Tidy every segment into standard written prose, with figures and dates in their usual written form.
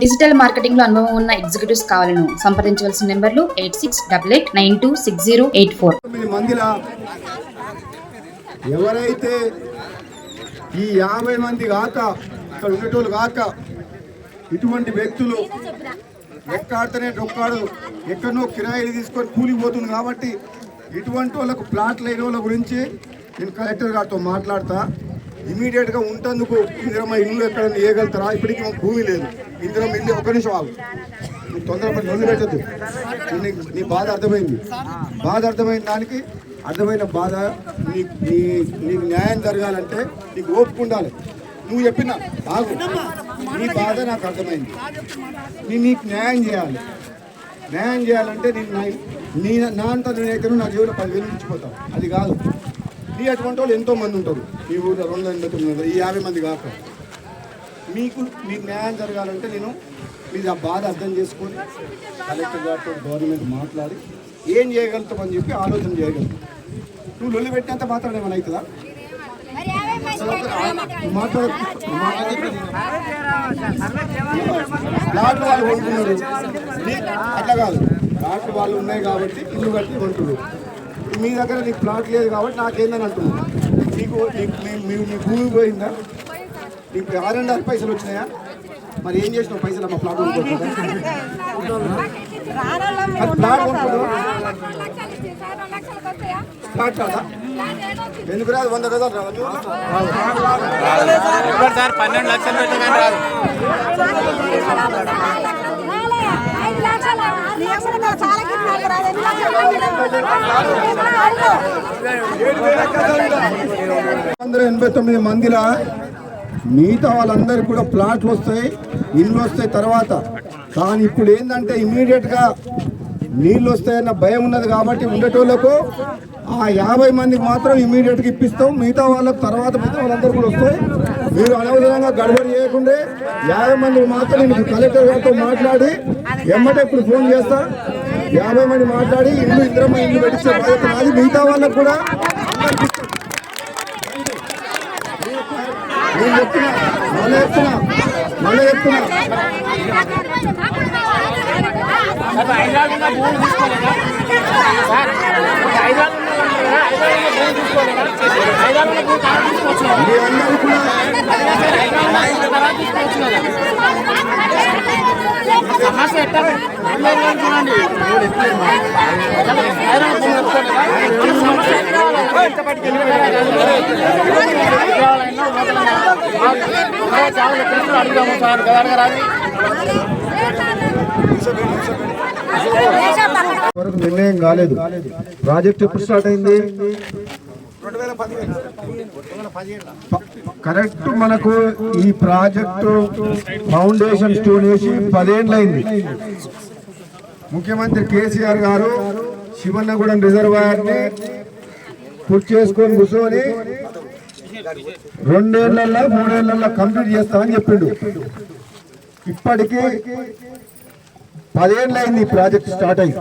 Digital marketing లో అనుభవం ఉన్న ఎగ్జిక్యూటివ్స్ కావాలను సంప్రదించవలసిన నెంబర్లు 8688926084. మందిలా ఎవరైతే ఈ 50 మంది కాక ఇక్కడ ఉండేటోళ్ళు కాక ఇటువంటి వ్యక్తులు ఎక్కాడితేనే డొక్కాడు ఎక్కడనో కిరాయిలు తీసుకొని కూలిపోతుంది కాబట్టి ఇటువంటి వాళ్ళకు ప్లాట్లు లేని వాళ్ళ గురించి నేను కలెక్టర్ గారితో మాట్లాడతా. ఇమీడియట్గా ఉంటందుకు ఇందిరమ్మ ఇల్లు ఎక్కడ వేయగలుగుతారా? ఇప్పటికీ మాకు భూమి లేదు. ఇందిరమ్మ ఇల్లు ఒక నిమిషం ఆగు, నువ్వు తొందరపడి నొల్లి పెట్టద్దు. నీ బాధ అర్థమైంది. బాధ అర్థమైన దానికి అర్థమైన బాధ నీకు న్యాయం జరగాలంటే నీకు ఓపిక ఉండాలి. నువ్వు చెప్పిన ఆగు, నీ బాధ నాకు అర్థమైంది. నీకు న్యాయం చేయాలి. న్యాయం చేయాలంటే నా అంతా నేనైతే నా జీవులో 10,000 ఇచ్చిపోతావు. అది కాదు. నీ అటువంటి వాళ్ళు ఎంతోమంది ఉంటారు ఈ ఊళ్ళో 289 ఈ 50 మంది కాక. మీకు న్యాయం జరగాలంటే నేను మీరు ఆ బాధ అర్థం చేసుకొని కలెక్టర్ గారితో గవర్నమెంట్ మాట్లాడి ఏం చేయగలుగుతామని చెప్పి ఆలోచన చేయగలుగుతాం. నువ్వు లొల్లి పెట్టినంత మాత్రం ఏమైనా అవుతుందా? ప్లాట్లు వాళ్ళు కొంటున్నారు, అట్లా కాదు. ప్లాట్లు వాళ్ళు ఉన్నాయి కాబట్టి ఇల్లు కట్టి కొంటున్నారు. మీ దగ్గర నీకు ప్లాట్ లేదు కాబట్టి నాకేందని అంటున్నాను. నీ భూమి పోయిందా? నీకు R&R పైసలు వచ్చినాయా? మరి ఏం చేసినావు పైసలు? మా ప్లాట్ కొనుక్కుంటుందా? ప్లాట్ కొనుక్కుంటు ప్లాట్ కాదా? ఎందుకు రాదు? 100 గజాలు రాదు. 12 లక్షలు పెట్టగానే రాదు. అందరూ 89 మందిలా మిగతా వాళ్ళందరికీ కూడా ప్లాట్లు వస్తాయి, ఇల్లు వస్తాయి తర్వాత. కానీ ఇప్పుడు ఏంటంటే ఇమ్మీడియట్గా నీళ్ళు వస్తాయన్న భయం ఉన్నది కాబట్టి ఉండేటోళ్ళకు ఆ 50 మందికి మాత్రం ఇమ్మీడియట్గా ఇప్పిస్తాం. మిగతా వాళ్ళకు తర్వాత మిగతా వాళ్ళందరూ కూడా వస్తాయి. మీరు అనవసరంగా గడబడి చేయకుండా 50 మందికి మాత్రం నేను కలెక్టర్ గారితో మాట్లాడి ఎమ్మటే ఇప్పుడు ఫోన్ చేస్తా. 50 మంది మాట్లాడి ఇందిరమ్మ ఇల్లు పెట్టించే బాధ్యత నాది. మిగతా వాళ్ళకు కూడా నేను చెప్తున్నా, మళ్ళీ చెప్తున్నా సమస్య ఎట్లా చూడండి. అడుగుదాము సార్ గదాడగరాది వరకు నిర్ణయం కాలేదు. ప్రాజెక్ట్ ఎప్పుడు స్టార్ట్ అయింది? 2017. కరెక్ట్. మనకు ఈ ప్రాజెక్టు ఫౌండేషన్ స్టోన్ వేసి 10 ఏళ్ళు అయింది. ముఖ్యమంత్రి కేసీఆర్ గారు శివన్నగూడెం రిజర్వాయర్ని పూర్తి చేసుకొని కూర్చొని 2 ఏళ్లలో 3 ఏళ్లలో కంప్లీట్ చేస్తామని చెప్పిండు. ఇప్పటికీ 10 ఏళ్ళు అయింది ఈ ప్రాజెక్ట్ స్టార్ట్ అయ్యి.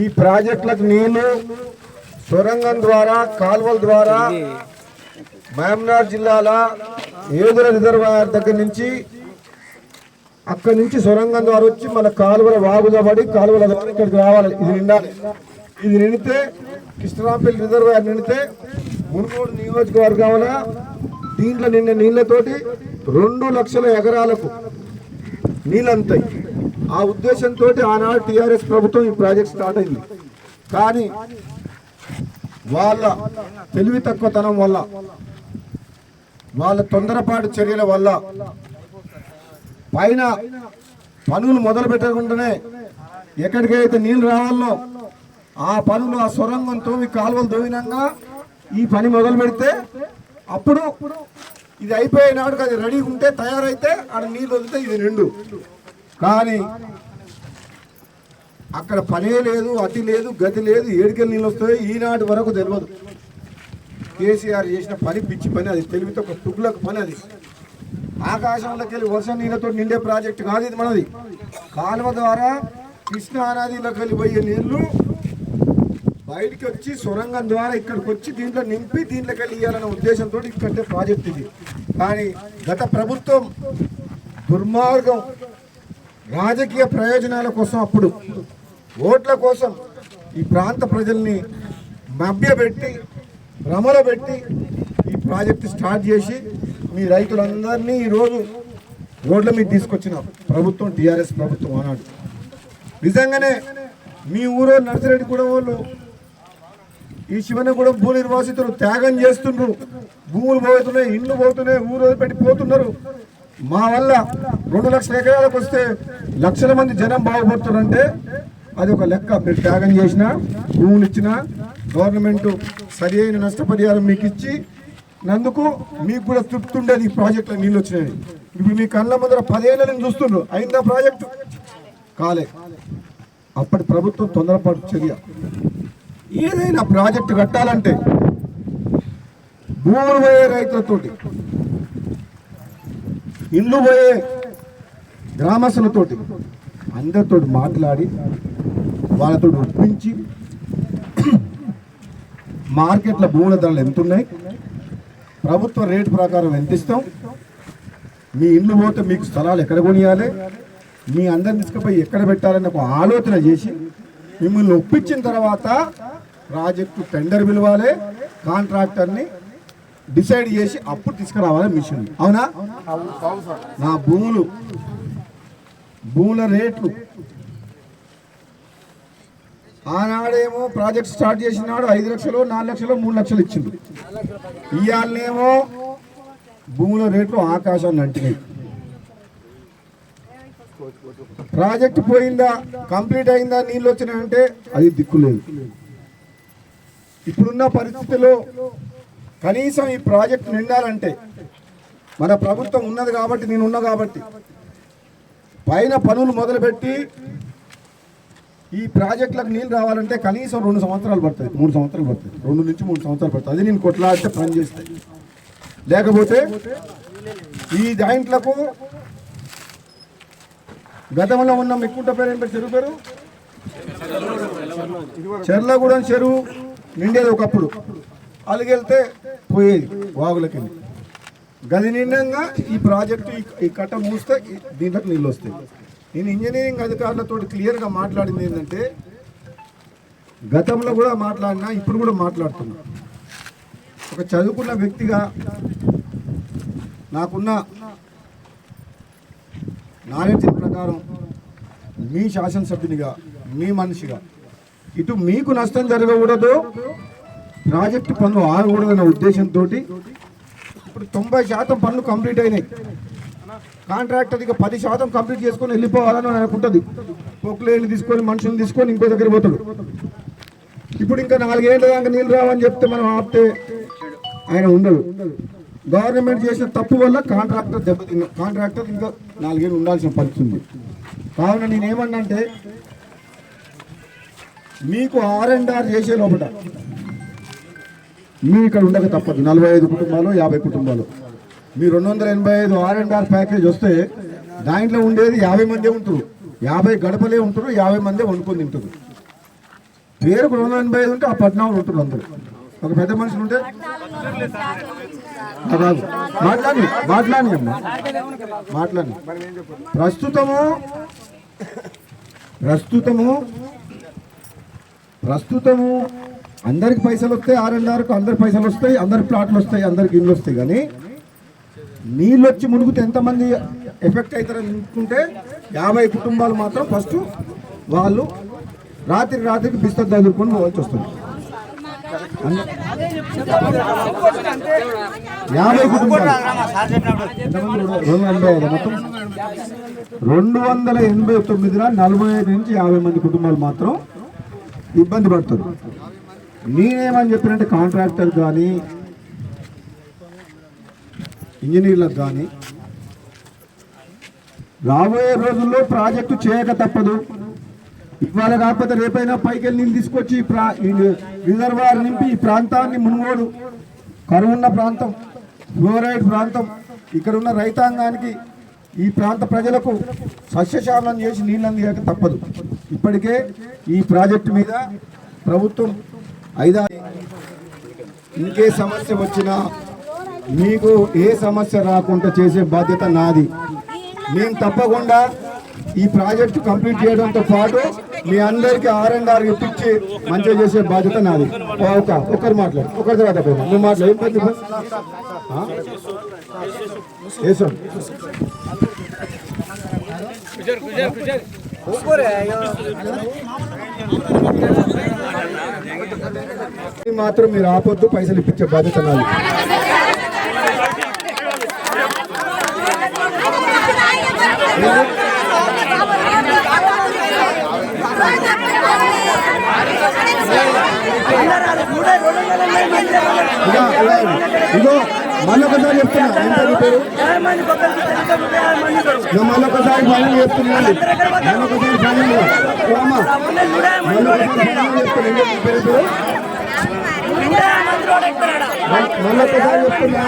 ఈ ప్రాజెక్టులకు నీళ్లు సొరంగం ద్వారా, కాలువల ద్వారా మహబూబ్నగర్ జిల్లాల ఏదుల రిజర్వాయర్ దగ్గర నుంచి అక్కడి నుంచి సొరంగం ద్వారా వచ్చి మన కాలువల వాగులో పడి కాలువల ద్వారా ఇక్కడికి రావాలి. ఇది నిండాలి. ఇది నిండితే కృష్ణరాంపల్లి రిజర్వాయర్ నిండితే మునుగోడు నియోజకవర్గంలో దీంట్లో నిన్న నీళ్లతోటి 2 లక్షల ఎకరాలకు నీళ్ళంతాయి. ఆ ఉద్దేశంతో ఆనాడు టీఆర్ఎస్ ప్రభుత్వం ఈ ప్రాజెక్ట్ స్టార్ట్ అయింది. కానీ వాళ్ళ తెలివి తక్కువతనం వల్ల, వాళ్ళ తొందరపాటు చర్యల వల్ల పైన పనులు మొదలు పెట్టకుండానే ఎక్కడికైతే నీళ్ళు రావాలో ఆ పనులు ఆ సొరంగంతో ఈ కాలువలు దోవినంగా ఈ పని మొదలు పెడితే అప్పుడు ఇది అయిపోయినాడు అది రెడీ ఉంటే తయారైతే ఆడ నీళ్ళు వదిలితే ఇది నిండు. కానీ అక్కడ పనే లేదు, అతి లేదు, గతి లేదు. ఏడికెళ్ళి నీళ్ళు వస్తాయో ఈనాటి వరకు తెలియదు. కేసీఆర్ చేసిన పని పిచ్చి పని. అది తెలివితో ఒక తుగ్గులకు పని. అది ఆకాశంలోకి వెళ్ళి వర్షం నీళ్ళతో నిండే ప్రాజెక్టు కాదు ఇది మనది. కాలువ ద్వారా కృష్ణా నదిలోకి వెళ్ళి పోయే నీళ్లు బయటికి వచ్చి సొరంగం ద్వారా ఇక్కడికి వచ్చి దీంట్లో నింపి దీంట్లోకి వెళ్ళి ఇవ్వాలన్న ఉద్దేశంతో ఇక్కడ ప్రాజెక్ట్ ఇది. కానీ గత ప్రభుత్వం దుర్మార్గం రాజకీయ ప్రయోజనాల కోసం, అప్పుడు ఓట్ల కోసం ఈ ప్రాంత ప్రజల్ని మభ్యపెట్టి భ్రమలో పెట్టి ఈ ప్రాజెక్టు స్టార్ట్ చేసి మీ రైతులందరినీ ఈరోజు రోడ్ల మీద తీసుకొచ్చిన ప్రభుత్వం టీఆర్ఎస్ ప్రభుత్వం అన్నాడు. నిజంగానే మీ ఊరు నర్సిరెడ్డిగూడెం వాళ్ళు ఈ శివనగూడెం భూ నిర్వాసితులు త్యాగం చేస్తుండ్రు, భూములు పోతున్నాయి, ఇండ్లు పోతున్నాయి, ఊరు పెట్టి పోతున్నారు. మా వల్ల 2 లక్షల ఎకరాలకు వస్తే లక్షల మంది జనం బాగుపడుతున్నారంటే అది ఒక లెక్క. మీరు త్యాగం చేసినా, భూములు ఇచ్చినా గవర్నమెంట్ సరి అయిన నష్టపరిహారం మీకు ఇచ్చి నందుకు మీకు కూడా తృప్తి ఉండేది. ఈ ప్రాజెక్టులో నీళ్ళు వచ్చినాయి. ఇప్పుడు మీ కళ్ళ ముందర 10 ఏళ్ళ నుంచి చూస్తుండ్రు, అయిందా ప్రాజెక్టు? కాలే. అప్పటి ప్రభుత్వం తొందరపాటు చర్య. ఏదైనా ప్రాజెక్టు కట్టాలంటే భూములు పోయే రైతులతోటి, ఇల్లు పోయే గ్రామస్తులతోటి అందరితో మాట్లాడి వాళ్ళతో ఒప్పించి మార్కెట్లో భూముల ధరలు ఎంత ఉన్నాయి, ప్రభుత్వ రేటు ప్రకారం ఎంత ఇస్తాం, మీ ఇల్లు పోతే మీకు స్థలాలు ఎక్కడ కొనియాలి, మీ అందరిని తీసుకుపోయి ఎక్కడ పెట్టాలని ఒక ఆలోచన చేసి మిమ్మల్ని ఒప్పించిన తర్వాత ప్రాజెక్టు టెండర్ పిలవాలి, కాంట్రాక్టర్ని డిసైడ్ చేసి అప్పుడు తీసుకురావాలి మిషన్. అవునా? నా భూముల రేట్లు ఆనాడేమో ప్రాజెక్ట్ స్టార్ట్ చేసినాడు 5 లక్షలు, 4 లక్షలు, 3 లక్షలు ఇచ్చింది. ఇవాళనేమో భూముల రేట్లు ఆకాశాన్ని అంటినాయి. ప్రాజెక్ట్ పోయిందా, కంప్లీట్ అయిందా, నీళ్ళు వచ్చినాయంటే అది దిక్కులేదు. ఇప్పుడున్న పరిస్థితిలో కనీసం ఈ ప్రాజెక్ట్ నిండాలంటే మన ప్రభుత్వం ఉన్నది కాబట్టి, నేనున్నా కాబట్టి పైన పనులు మొదలుపెట్టి ఈ ప్రాజెక్టులకు నీళ్ళు రావాలంటే కనీసం 2 సంవత్సరాలు పడుతుంది, 3 సంవత్సరాలు పడుతుంది, 2 నుంచి 3 సంవత్సరాలు పడుతుంది. అది నేను కొట్లాడితే పని చేస్తాయి. లేకపోతే ఈ జాయింట్లకు గతంలో ఉన్న మిక్కుంట పేరు ఏం పేరు, చెరువు పేరు చెర్లగూడెం చెరువు నిండేది ఒకప్పుడు. అలిగెళ్తే పోయేది వాగులకి. గది నిండంగా ఈ ప్రాజెక్టు ఈ కట్ట మూస్తే దీంట్లోకి నీళ్ళు వస్తాయి. నేను ఇంజనీరింగ్ అధికారులతో క్లియర్గా మాట్లాడింది ఏంటంటే, గతంలో కూడా మాట్లాడినా ఇప్పుడు కూడా మాట్లాడుతున్నా, ఒక చదువుకున్న వ్యక్తిగా నాకున్న నాలెడ్జ్ ప్రకారం మీ శాసనసభ్యునిగా, మీ మనిషిగా ఇటు మీకు నష్టం జరగకూడదు, ప్రాజెక్టు పనులు ఆగకూడదన్న ఉద్దేశంతో ఇప్పుడు 90% పనులు కంప్లీట్ అయినాయి. కాంట్రాక్టర్ ఇక 10% కంప్లీట్ చేసుకొని వెళ్ళిపోవాలని అనుకుంటుంది. పొక్కులేని తీసుకొని మనుషులను తీసుకొని ఇంకో దగ్గర పోతాడు. ఇప్పుడు ఇంకా 4 ఏళ్ళ దాకా నీళ్ళు రావని చెప్తే మనం ఆపితే ఆయన ఉండడు. గవర్నమెంట్ చేసిన తప్పు వల్ల కాంట్రాక్టర్ ఇంకా 4 ఏళ్ళు ఉండాల్సిన పరిస్థితి ఉంది. కావున నేనేమన్నా అంటే, మీకు R&R చేసే లోపల మీరు ఇక్కడ ఉండక తప్పదు. 45 కుటుంబాలు, 50 కుటుంబాలు, మీ 285 R&R ప్యాకేజ్ వస్తే దాంట్లో ఉండేది 50 మందే ఉంటారు, 50 గడపలే ఉంటారు, 50 మందే వండుకొని తింటారు. పేరుకు 285 ఉంటే ఆ 14 ఉంటారు అందరూ. ఒక పెద్ద మనుషులు ఉంటే మాట్లాడి ప్రస్తుతము అందరికి పైసలు వస్తాయి, R&Rకు అందరికి పైసలు వస్తాయి, అందరికి ప్లాట్లు వస్తాయి, అందరికి ఇల్లు వస్తాయి. కానీ నీళ్ళు వచ్చి మునుగుతే ఎంతమంది ఎఫెక్ట్ అవుతారని అనుకుంటే 50 కుటుంబాలు మాత్రం ఫస్ట్ వాళ్ళు రాత్రికి బిస్తర్ చదువుకొని పోవాల్సి వస్తుంది. 50 కుటుంబాలు, 285 మొత్తం 289 45 నుంచి 50 మంది కుటుంబాలు మాత్రం ఇబ్బంది పడుతుంది. నేనేమని చెప్పినంటే, కాంట్రాక్టర్ కానీ ఇంజనీర్లకు కానీ రాబోయే రోజుల్లో ప్రాజెక్టు చేయక తప్పదు. ఇవాళ కాకపోతే రేపైనా పైకి వెళ్ళి నీళ్ళు తీసుకొచ్చి రిజర్వాయర్ నింపి ఈ ప్రాంతాన్ని మునుగోడు కరువున్న ప్రాంతం, ఫ్లోరైడ్ ప్రాంతం, ఇక్కడ ఉన్న రైతాంగానికి, ఈ ప్రాంత ప్రజలకు సస్యశామలం చేసి నీళ్ళు అందించక తప్పదు. ఇప్పటికే ఈ ప్రాజెక్టు మీద ప్రభుత్వం 5 ఇంకే సమస్య వచ్చినా మీకు ఏ సమస్య రాకుండా చేసే బాధ్యత నాది. మేము తప్పకుండా ఈ ప్రాజెక్టు కంప్లీట్ చేయడంతో పాటు మీ అందరికీ R&R ఇప్పించి మంచిగా చేసే బాధ్యత నాది. ఒకరు మాట్లాడు, ఒకరి తర్వాత నువ్వు మాట్లాడు. ఏం పద్ధతి వేసాం మాత్రం మీరు ఆపొద్దు, పైసలు ఇప్పించే బాధ్యత నాది. ఇగో మళ్ళొకసారి చెప్తున్నా, ఏంటో పేరు మళ్ళొకసారి ఫైనల్ చెప్తున్నాను. మళ్ళొకసారి ఫైనల్ మళ్ళొకసారి చెప్తున్నా.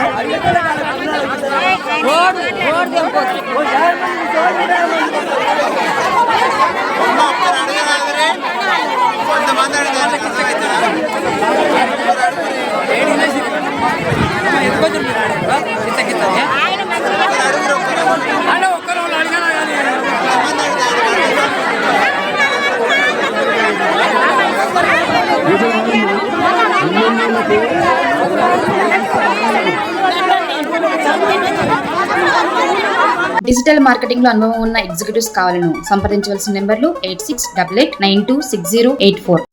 డిజిటల్ మార్కెటింగ్ లో అనుభవం ఉన్న ఎగ్జిక్యూటివ్స్ కావాలను సంప్రదించవలసిన నెంబర్లు 8688926084.